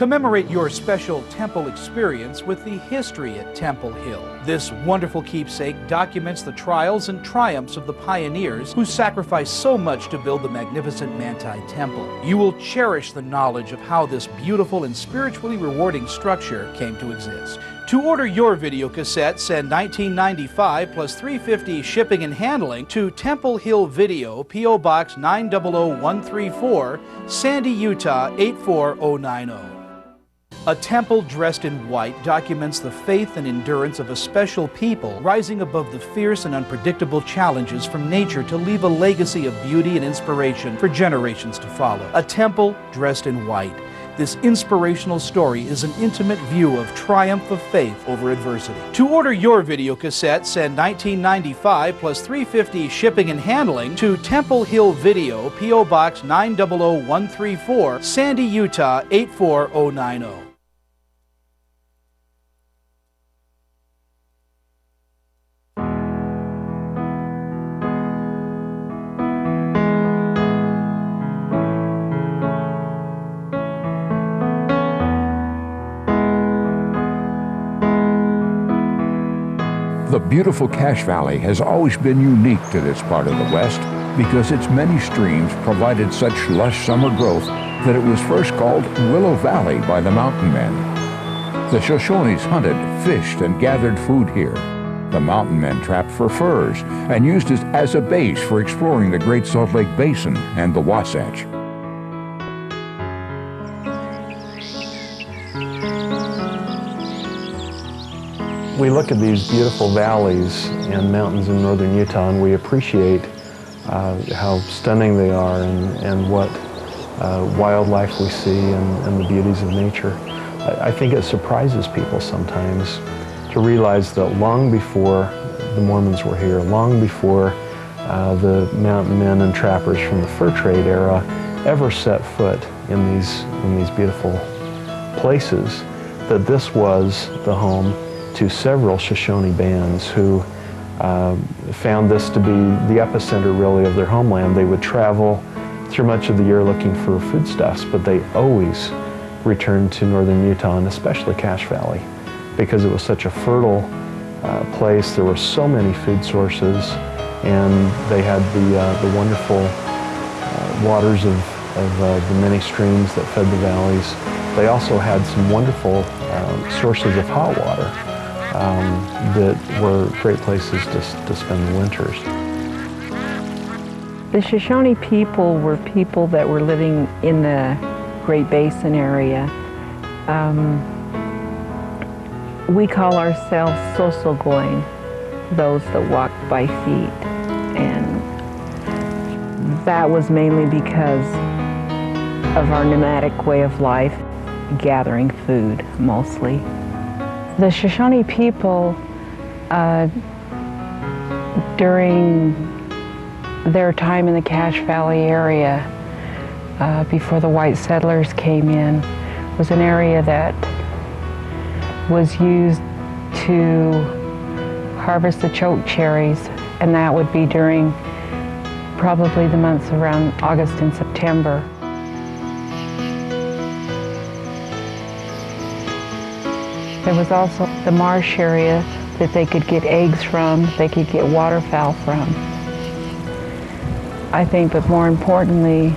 Commemorate your special temple experience with the history at Temple Hill. This wonderful keepsake documents the trials and triumphs of the pioneers who sacrificed so much to build the magnificent Manti Temple. You will cherish the knowledge of how this beautiful and spiritually rewarding structure came to exist. To order your video cassette, send $19.95 plus $3.50 shipping and handling to Temple Hill Video, P.O. Box 900134, Sandy, Utah 84090. A temple dressed in white documents the faith and endurance of a special people rising above the fierce and unpredictable challenges from nature to leave a legacy of beauty and inspiration for generations to follow. A temple dressed in white. This inspirational story is an intimate view of triumph of faith over adversity. To order your video cassette, send $19.95 plus $3.50 shipping and handling to Temple Hill Video, P.O. Box 900134, Sandy, Utah 84090. The beautiful Cache Valley has always been unique to this part of the West because its many streams provided such lush summer growth that it was first called Willow Valley by the mountain men. The Shoshones hunted, fished, and gathered food here. The mountain men trapped for furs and used it as a base for exploring the Great Salt Lake Basin and the Wasatch. We look at these beautiful valleys and mountains in northern Utah, and we appreciate how stunning they are and what wildlife we see and the beauties of nature. I think it surprises people sometimes to realize that long before the Mormons were here, long before the mountain men and trappers from the fur trade era ever set foot in these beautiful places, that this was the home to several Shoshone bands who found this to be the epicenter really of their homeland. They would travel through much of the year looking for foodstuffs, but they always returned to northern Utah and especially Cache Valley because it was such a fertile place. There were so many food sources, and they had the wonderful waters of the many streams that fed the valleys. They also had some wonderful sources of hot water that were great places to spend the winters. The Shoshone people were people that were living in the Great Basin area. We call ourselves Sosogoin, those that walk by feet, and that was mainly because of our nomadic way of life, gathering food mostly. The Shoshone people, during their time in the Cache Valley area, before the white settlers came in, was an area that was used to harvest the choke cherries, and that would be during probably the months around August and September. There was also the marsh area that they could get eggs from, they could get waterfowl from. I think, but more importantly,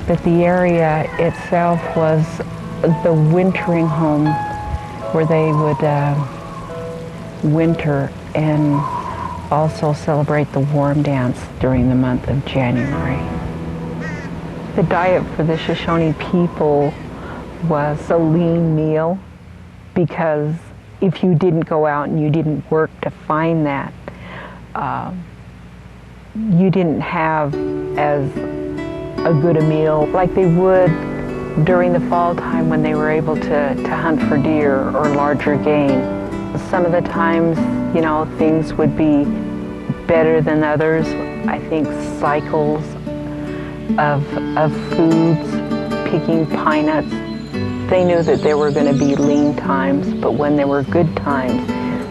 that the area itself was the wintering home where they would winter and also celebrate the warm dance during the month of January. The diet for the Shoshone people was a lean meal, because if you didn't go out and you didn't work to find that, you didn't have as a good a meal like they would during the fall time when they were able to hunt for deer or larger game. Some of the times, you know, things would be better than others. I think cycles of foods, picking pine nuts. They knew that there were going to be lean times, but when there were good times,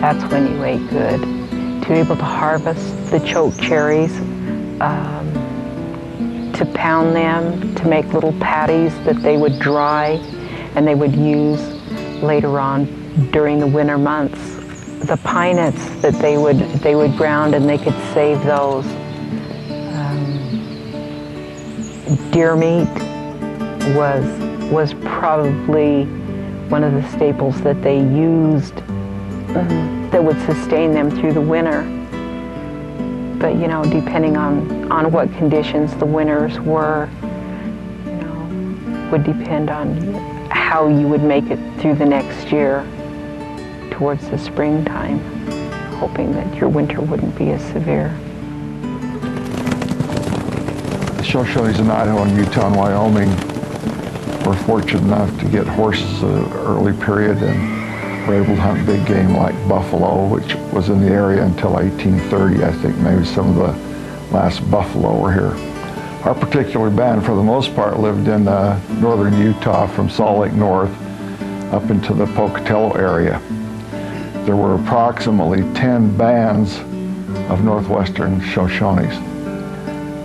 that's when you ate good. To be able to harvest the choke cherries, to pound them, to make little patties that they would dry, and they would use later on during the winter months. The pine nuts that they would ground, and they could save those. Deer meat was probably one of the staples that they used that would sustain them through the winter. But you know, depending on what conditions the winters were, you know, would depend on how you would make it through the next year towards the springtime, hoping that your winter wouldn't be as severe. The Shoshones in Idaho and Utah and Wyoming were fortunate enough to get horses at an early period and were able to hunt big game like buffalo, which was in the area until 1830. I think maybe some of the last buffalo were here. Our particular band, for the most part, lived in northern Utah from Salt Lake North up into the Pocatello area. There were approximately 10 bands of northwestern Shoshones,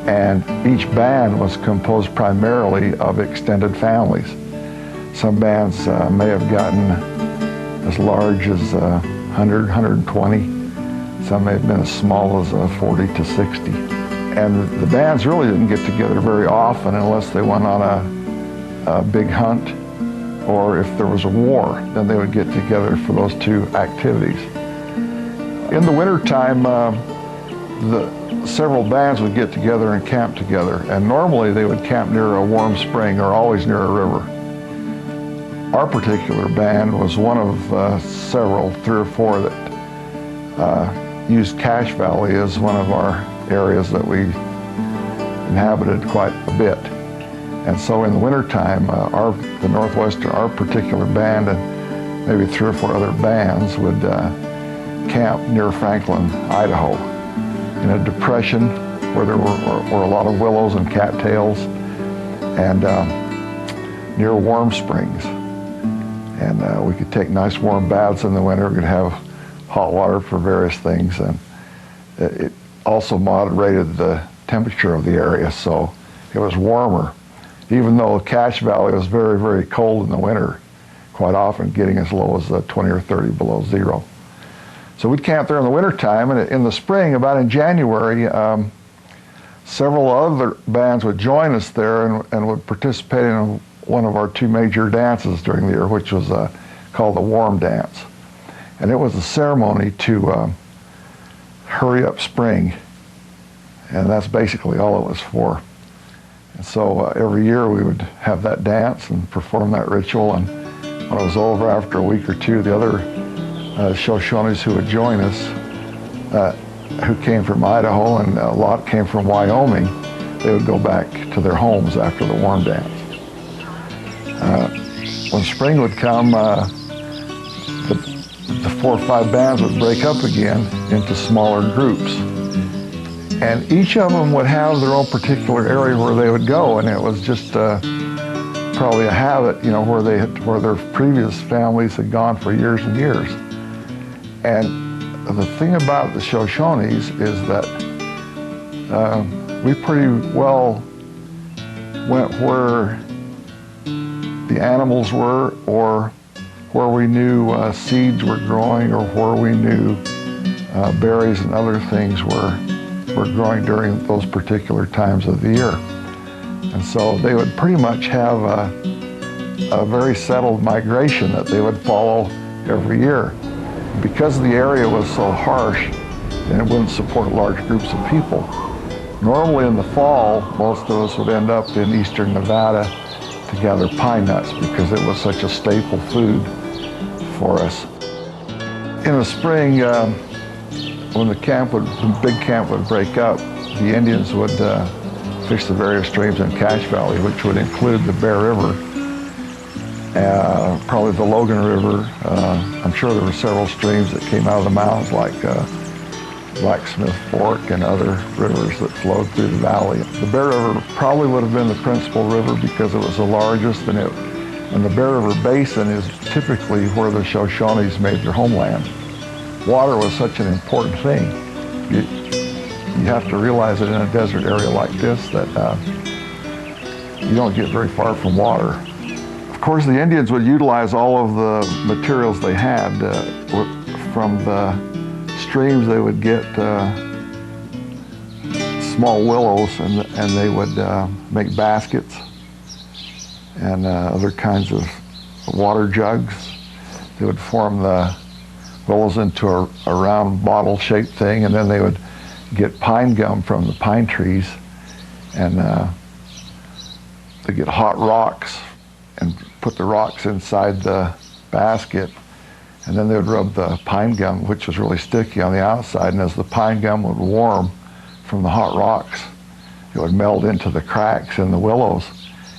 and each band was composed primarily of extended families. Some bands may have gotten as large as 100, 120. Some may have been as small as 40 to 60. And the bands really didn't get together very often unless they went on a big hunt, or if there was a war, then they would get together for those two activities. In the wintertime, several bands would get together and camp together, and normally they would camp near a warm spring or always near a river. Our particular band was one of several, 3 or 4, that used Cache Valley as one of our areas that we inhabited quite a bit. And so in the wintertime, our particular band and maybe 3 or 4 other bands would camp near Franklin, Idaho, in a depression where there were a lot of willows and cattails, and near warm springs. And we could take nice warm baths in the winter. We could have hot water for various things, and it also moderated the temperature of the area, so it was warmer. Even though Cache Valley was very, very cold in the winter, quite often getting as low as 20 or 30 below zero. So we'd camp there in the wintertime, and in the spring, about in January, several other bands would join us there and would participate in one of our 2 major dances during the year, which was called the Warm Dance. And it was a ceremony to hurry up spring, and that's basically all it was for. And so every year we would have that dance and perform that ritual, and when it was over after a week or 2, the other Shoshones who would join us, who came from Idaho and a lot came from Wyoming, they would go back to their homes after the warm dance. When spring would come, the 4 or 5 bands would break up again into smaller groups. And each of them would have their own particular area where they would go, and it was just probably a habit, you know, where their previous families had gone for years and years. And the thing about the Shoshones is that we pretty well went where the animals were, or where we knew seeds were growing, or where we knew berries and other things were growing during those particular times of the year. And so they would pretty much have a very settled migration that they would follow every year. Because the area was so harsh and it wouldn't support large groups of people, normally in the fall, most of us would end up in eastern Nevada to gather pine nuts because it was such a staple food for us. In the spring, when the big camp would break up, the Indians would fish the various streams in Cache Valley, which would include the Bear River, probably the Logan River. I'm sure there were several streams that came out of the mountains, like Blacksmith Fork and other rivers that flowed through the valley. The Bear River probably would have been the principal river because it was the largest, and the Bear River Basin is typically where the Shoshones made their homeland. Water was such an important thing. You have to realize that in a desert area like this that you don't get very far from water. Of course, the Indians would utilize all of the materials they had. From the streams, they would get small willows, and they would make baskets and other kinds of water jugs. They would form the willows into a round bottle-shaped thing, and then they would get pine gum from the pine trees, and they get hot rocks and put the rocks inside the basket, and then they would rub the pine gum, which was really sticky, on the outside, and as the pine gum would warm from the hot rocks, it would melt into the cracks in the willows,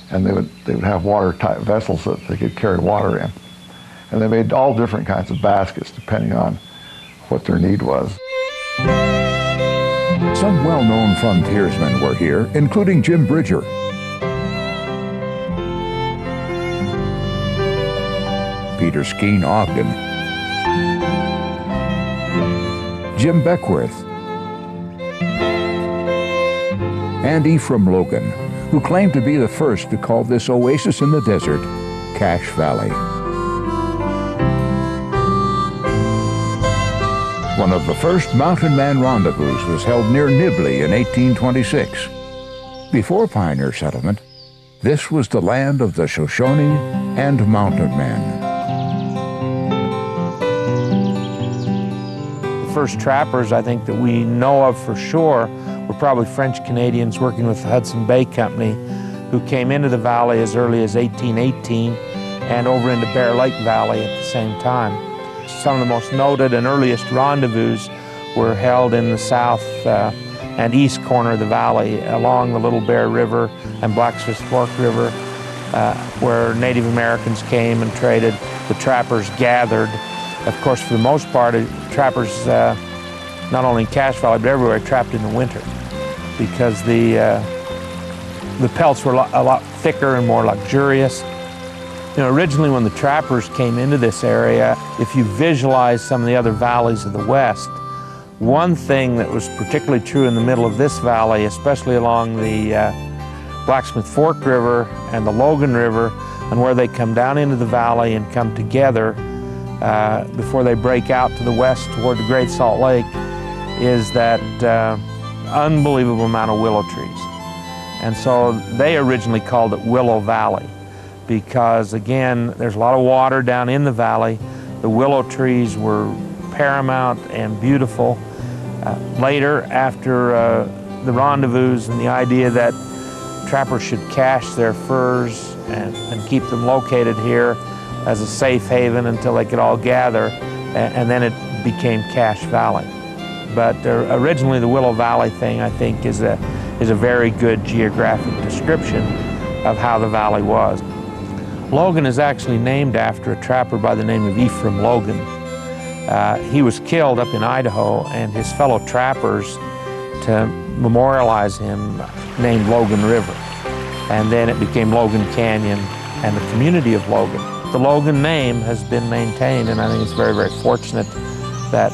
and they would have watertight vessels that they could carry water in. And they made all different kinds of baskets depending on what their need was. Some well-known frontiersmen were here, including Jim Bridger, Peter Skeen Ogden, Jim Beckworth, and Ephraim Logan, who claimed to be the first to call this oasis in the desert Cache Valley. One of the first mountain man rendezvous was held near Nibley in 1826. Before pioneer settlement, this was the land of the Shoshone and mountain men. The first trappers, I think, that we know of for sure were probably French Canadians working with the Hudson Bay Company, who came into the valley as early as 1818 and over into Bear Lake Valley at the same time. Some of the most noted and earliest rendezvous were held in the south and east corner of the valley along the Little Bear River and Blacksmith Fork River, where Native Americans came and traded. The trappers gathered. Of course, for the most part, trappers, not only in Cache Valley, but everywhere, trapped in the winter, because the pelts were a lot thicker and more luxurious. You know, originally when the trappers came into this area, if you visualize some of the other valleys of the West, one thing that was particularly true in the middle of this valley, especially along the Blacksmith Fork River and the Logan River, and where they come down into the valley and come together before they break out to the west toward the Great Salt Lake, is that unbelievable amount of willow trees. And so they originally called it Willow Valley, because again, there's a lot of water down in the valley. The willow trees were paramount and beautiful. Later, after the rendezvous and the idea that trappers should cache their furs and keep them located here as a safe haven until they could all gather, and then it became Cache Valley. But originally the Willow Valley thing, I think, is a very good geographic description of how the valley was. Logan is actually named after a trapper by the name of Ephraim Logan. He was killed up in Idaho, and his fellow trappers, to memorialize him, named Logan River. And then it became Logan Canyon and the community of Logan. The Logan name has been maintained, and I think it's very, very fortunate that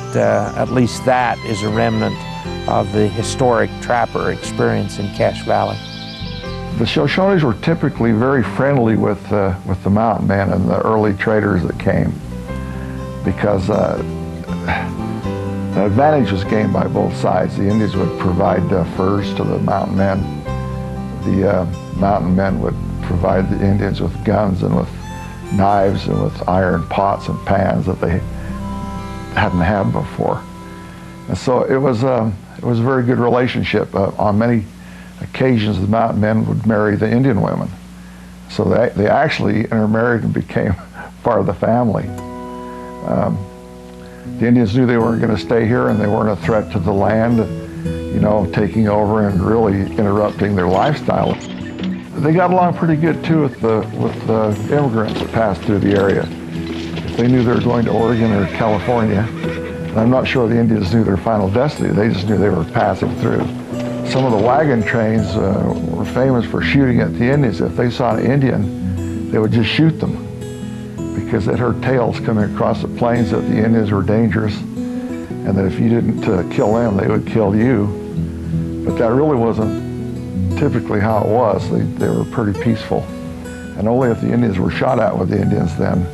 at least that is a remnant of the historic trapper experience in Cache Valley. The Shoshones were typically very friendly with the mountain men and the early traders that came, because an advantage was gained by both sides. The Indians would provide furs to the mountain men. The mountain men would provide the Indians with guns and with knives and with iron pots and pans that they hadn't had before. And so it was a very good relationship. On many occasions, the mountain men would marry the Indian women. So they actually intermarried and became part of the family. The Indians knew they weren't going to stay here, and they weren't a threat to the land, you know, taking over and really interrupting their lifestyle. They got along pretty good too with the immigrants that passed through the area. If they knew they were going to Oregon or California, and I'm not sure the Indians knew their final destiny, they just knew they were passing through. Some of the wagon trains were famous for shooting at the Indians. If they saw an Indian, they would just shoot them, because they'd heard tales coming across the plains that the Indians were dangerous, and that if you didn't kill them, they would kill you. But that really wasn't typically how it was. They were pretty peaceful. And only if the Indians were shot at with the Indians then